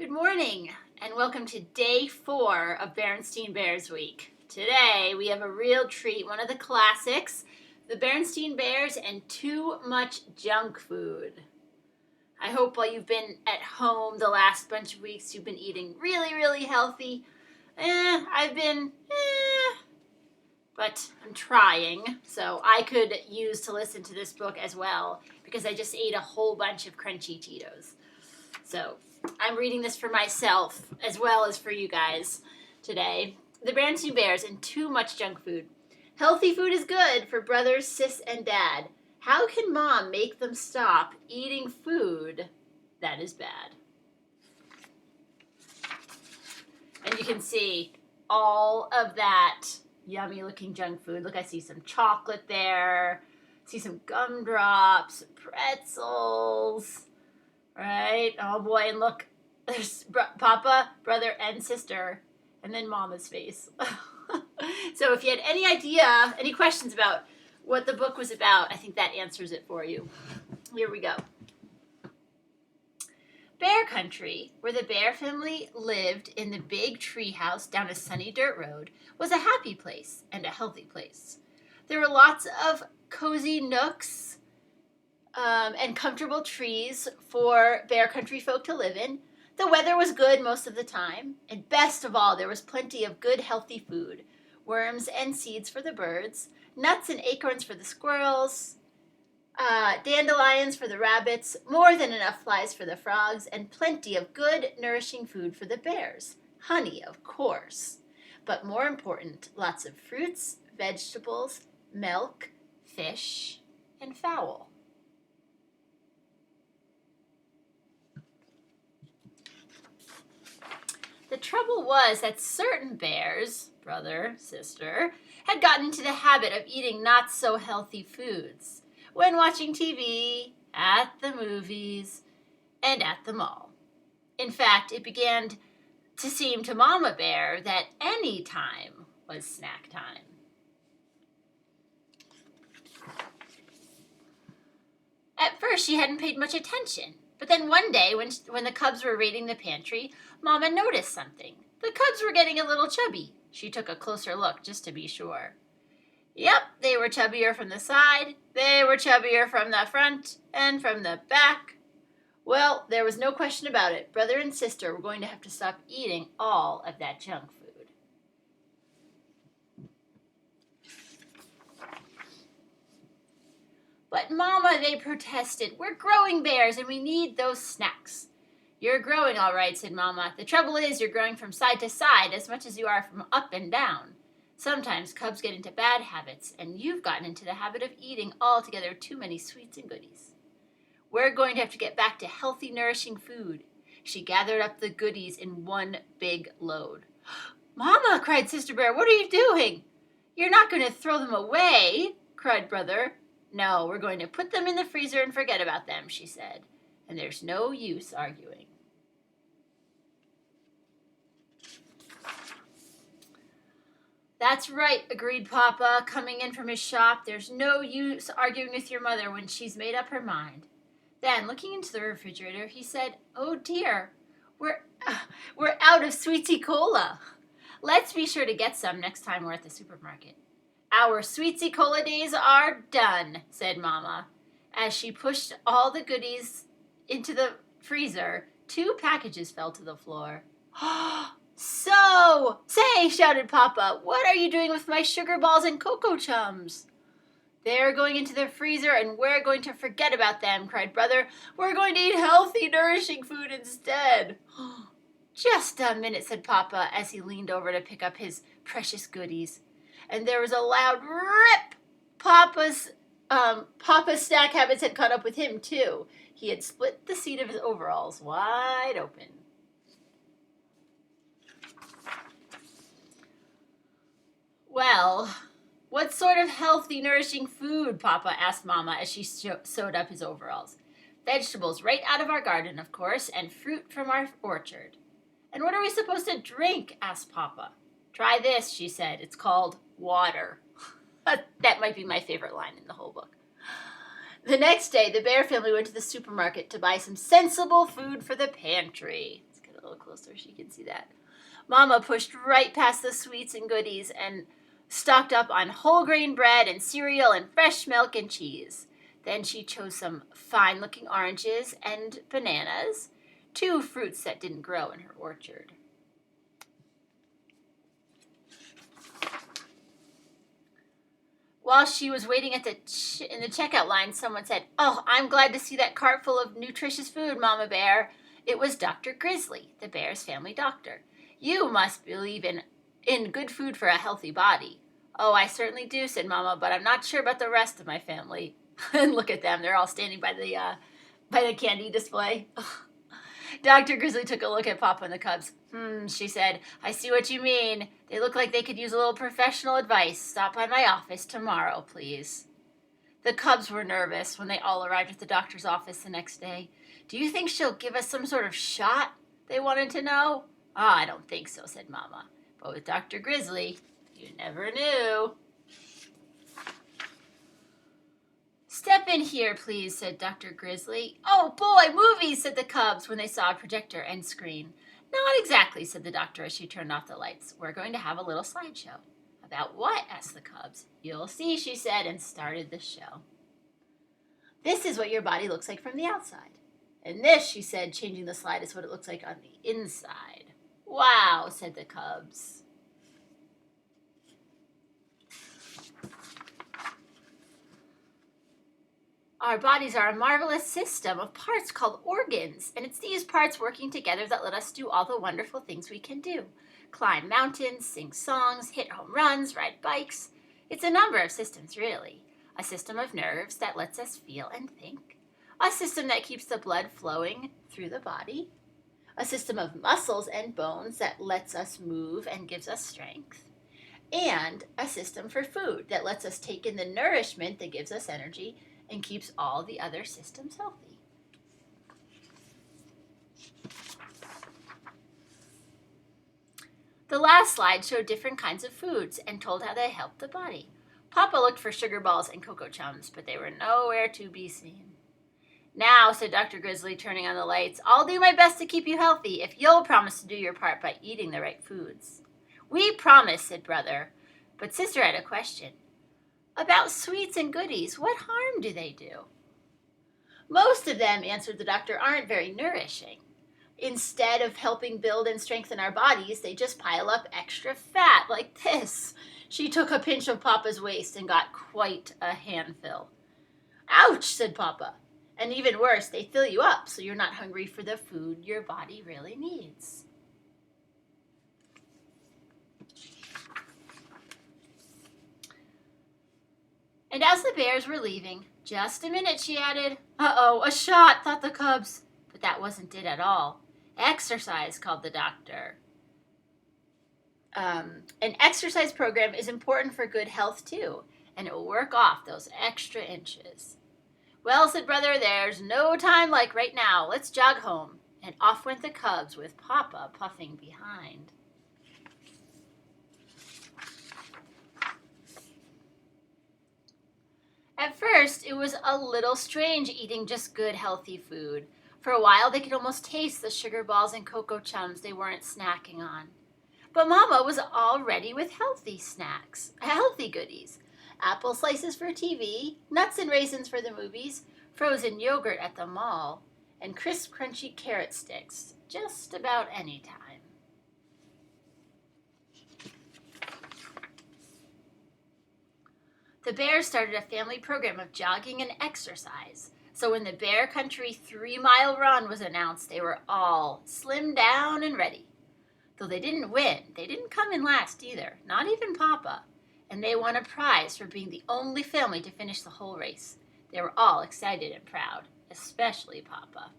Good morning, and welcome to day 4 of Berenstain Bears Week. Today, we have a real treat, one of the classics, the Berenstain Bears and too much junk food. I hope while you've been at home the last bunch of weeks, you've been eating really, really healthy. But I'm trying, so I could use to listen to this book as well, because I just ate a whole bunch of crunchy Cheetos. So I'm reading this for myself as well as for you guys today. The Berenstain Bears and too much junk food. Healthy food is good for brothers, sis, and dad. How can mom make them stop eating food that is bad? And you can see all of that yummy looking junk food. Look, I see some chocolate there. See some gumdrops, pretzels. Right? Oh boy, and look, there's Papa, brother, and sister, and then Mama's face. So if you had any questions about what the book was about, I think that answers it for you. Here we go. Bear Country, where the Bear family lived in the big tree house down a sunny dirt road, was a happy place and a healthy place. There were lots of cozy nooks and comfortable trees for Bear Country folk to live in. The weather was good most of the time, and best of all, there was plenty of good, healthy food. Worms and seeds for the birds, nuts and acorns for the squirrels, dandelions for the rabbits, more than enough flies for the frogs, and plenty of good, nourishing food for the bears. Honey, of course. But more important, lots of fruits, vegetables, milk, fish, and fowl. The trouble was that certain bears, brother, sister, had gotten into the habit of eating not so healthy foods when watching TV, at the movies, and at the mall. In fact, it began to seem to Mama Bear that any time was snack time. At first, she hadn't paid much attention. But then one day, when the cubs were raiding the pantry, Mama noticed something. The cubs were getting a little chubby. She took a closer look just to be sure. Yep, they were chubbier from the side, they were chubbier from the front, and from the back. Well, there was no question about it. Brother and sister were going to have to stop eating all of that junk food. But Mama, they protested, we're growing bears and we need those snacks. You're growing all right, said Mama. The trouble is you're growing from side to side as much as you are from up and down. Sometimes cubs get into bad habits, and you've gotten into the habit of eating altogether too many sweets and goodies. We're going to have to get back to healthy, nourishing food. She gathered up the goodies in one big load. Mama, cried Sister Bear, what are you doing? You're not going to throw them away, cried Brother. No, we're going to put them in the freezer and forget about them, she said. And there's no use arguing. That's right, agreed Papa, coming in from his shop. There's no use arguing with your mother when she's made up her mind. Then, looking into the refrigerator, he said, oh dear, we're out of Sweetie Cola. Let's be sure to get some next time we're at the supermarket. Our Sweetie Cola days are done, said Mama. As she pushed all the goodies into the freezer, 2 packages fell to the floor. Say, shouted Papa, what are you doing with my sugar balls and cocoa chums? They're going into the freezer and we're going to forget about them, cried Brother. We're going to eat healthy, nourishing food instead. Just a minute, said Papa as he leaned over to pick up his precious goodies. And there was a loud rip. Papa's snack habits had caught up with him, too. He had split the seat of his overalls wide open. Well, what sort of healthy, nourishing food, Papa asked Mama as she sewed up his overalls. Vegetables right out of our garden, of course, and fruit from our orchard. And what are we supposed to drink? Asked Papa. Try this, she said. It's called water. That might be my favorite line in the whole book. The next day, the Bear family went to the supermarket to buy some sensible food for the pantry. Let's get a little closer so you can see that. Mama pushed right past the sweets and goodies and stocked up on whole grain bread and cereal and fresh milk and cheese. Then she chose some fine-looking oranges and bananas, 2 fruits that didn't grow in her orchard. While she was waiting at in the checkout line, someone said, "Oh, I'm glad to see that cart full of nutritious food, Mama Bear." It was Dr. Grizzly, the bear's family doctor. "You must believe in good food for a healthy body." "Oh, I certainly do," said Mama, "but I'm not sure about the rest of my family." And look at them. They're all standing by the candy display. Dr. Grizzly took a look at Papa and the cubs. She said, "I see what you mean. They look like they could use a little professional advice. Stop by my office tomorrow, please." The cubs were nervous when they all arrived at the doctor's office the next day. "Do you think she'll give us some sort of shot?" they wanted to know. "I don't think so," said Mama. "But with Dr. Grizzly, you never knew." "Step in here, please," said Dr. Grizzly. "Oh, boy, movies," said the cubs when they saw a projector and screen. "Not exactly," said the doctor as she turned off the lights. "We're going to have a little slideshow." "About what?" asked the cubs. "You'll see," she said, and started the show. "This is what your body looks like from the outside. And this," she said, changing the slide, "is what it looks like on the inside." "Wow," said the cubs. "Our bodies are a marvelous system of parts called organs, and it's these parts working together that let us do all the wonderful things we can do. Climb mountains, sing songs, hit home runs, ride bikes. It's a number of systems, really. A system of nerves that lets us feel and think. A system that keeps the blood flowing through the body. A system of muscles and bones that lets us move and gives us strength. And a system for food that lets us take in the nourishment that gives us energy and keeps all the other systems healthy." The last slide showed different kinds of foods and told how they helped the body. Papa looked for sugar balls and cocoa chums, but they were nowhere to be seen. "Now," said Dr. Grizzly, turning on the lights, "I'll do my best to keep you healthy if you'll promise to do your part by eating the right foods." "We promise," said Brother. But Sister had a question. "About sweets and goodies, what harm do they do?" "Most of them," answered the doctor, "aren't very nourishing. Instead of helping build and strengthen our bodies, they just pile up extra fat like this." She took a pinch of Papa's waist and got quite a handful. "Ouch," said Papa. "And even worse, they fill you up so you're not hungry for the food your body really needs." And as the bears were leaving, "Just a minute," she added. "Uh-oh, a shot," thought the cubs. But that wasn't it at all. "Exercise," called the doctor. An exercise program is important for good health, too, and it will work off those extra inches. "Well," said Brother, "there's no time like right now. Let's jog home." And off went the cubs with Papa puffing behind. At first, it was a little strange eating just good, healthy food. For a while, they could almost taste the sugar balls and cocoa chums they weren't snacking on. But Mama was all ready with healthy snacks, healthy goodies. Apple slices for TV, nuts and raisins for the movies, frozen yogurt at the mall, and crisp, crunchy carrot sticks just about any time. The bears started a family program of jogging and exercise. So when the Bear Country 3-mile run was announced, they were all slimmed down and ready. Though they didn't win, they didn't come in last either, not even Papa. And they won a prize for being the only family to finish the whole race. They were all excited and proud, especially Papa.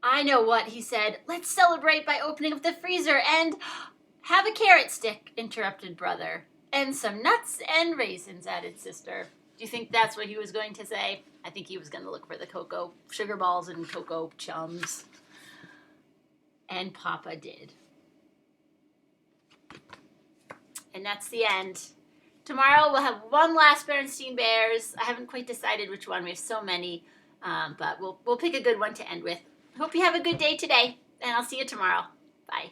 "I know what," he said. "Let's celebrate by opening up the freezer and—" "Have a carrot stick," interrupted Brother. "And some nuts and raisins," added Sister. Do you think that's what he was going to say? I think he was going to look for the cocoa, sugar balls and cocoa chums. And Papa did. And that's the end. Tomorrow we'll have one last Berenstain Bears. I haven't quite decided which one. We have so many, but we'll pick a good one to end with. Hope you have a good day today, and I'll see you tomorrow. Bye.